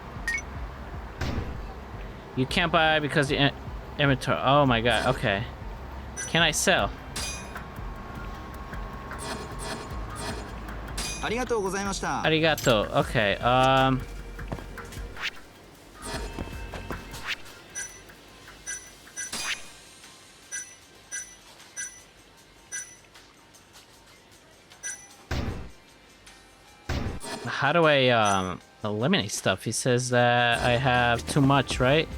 You can't buy because the inventory. Oh my god, okay. Can I sell? Arigato. Okay, how do I eliminate stuff? He says that I have too much, right?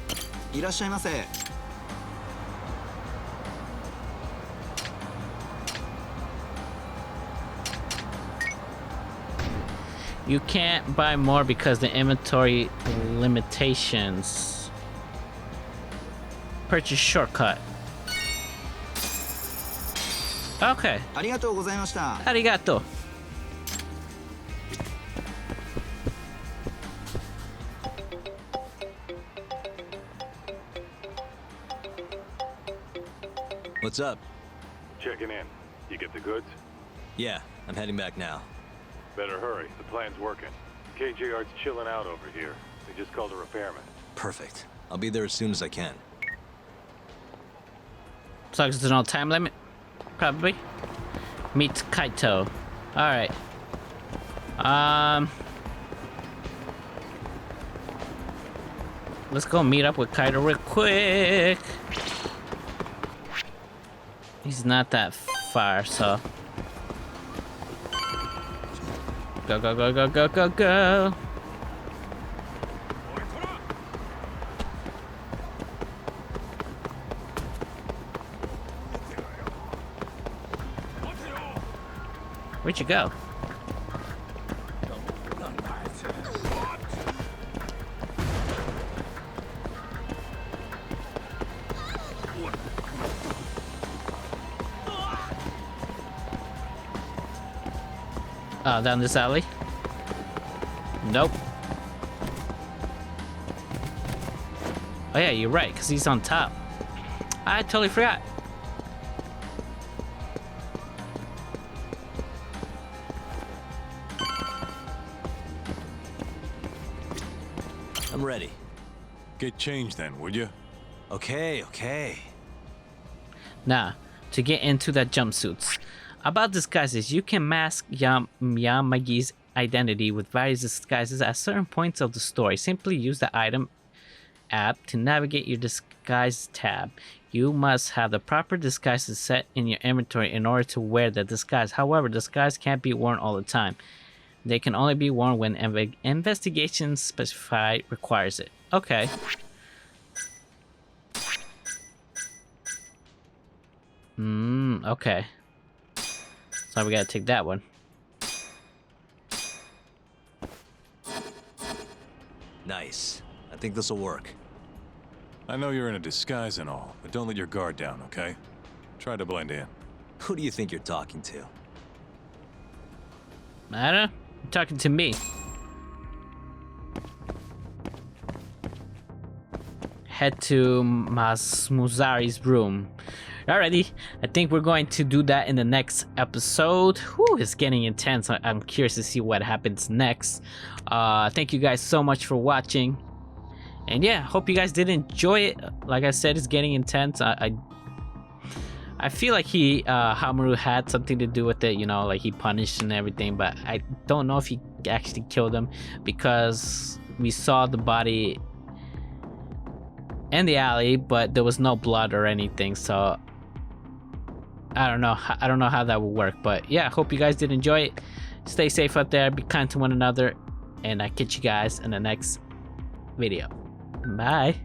You can't buy more because the inventory limitations. Purchase shortcut. Okay. Arigato. What's up? Checking in. You get the goods? Yeah, I'm heading back now. Better hurry. The plan's working. KJR's chilling out over here. They just called a repairman. Perfect. I'll be there as soon as I can. So there's no time limit? Probably. Meet Kaito. Alright. Let's go meet up with Kaito real quick. He's not that far, so. Go, go, go, go, go, go, go. Where'd you go? Down this alley? Nope. Oh yeah, you're right, because he's on top. I totally forgot. I'm ready. Get changed then, would you? Okay. Now, to get into the jumpsuits. About disguises, you can mask Yamagi's identity with various disguises at certain points of the story. Simply use the item app to navigate your disguise tab. You must have the proper disguises set in your inventory in order to wear the disguise. However, disguise can't be worn all the time. They can only be worn when investigation specified requires it. Okay. Okay. So we gotta take that one. Nice. I think this'll work. I know you're in a disguise and all, but don't let your guard down, okay? Try to blend in. Who do you think you're talking to? Matter? You're talking to me. Head to Muzari's room. Alrighty, I think we're going to do that in the next episode. Whew, it's getting intense. I'm curious to see what happens next. Thank you guys so much for watching. And yeah, hope you guys did enjoy it. Like I said, it's getting intense. I feel like Hamaru had something to do with it, you know, like he punished and everything, but I don't know if he actually killed him because we saw the body in the alley, but there was no blood or anything, so I don't know how that would work. But yeah, hope you guys did enjoy it. Stay safe out there, be kind to one another, and I catch you guys in the next video. Bye.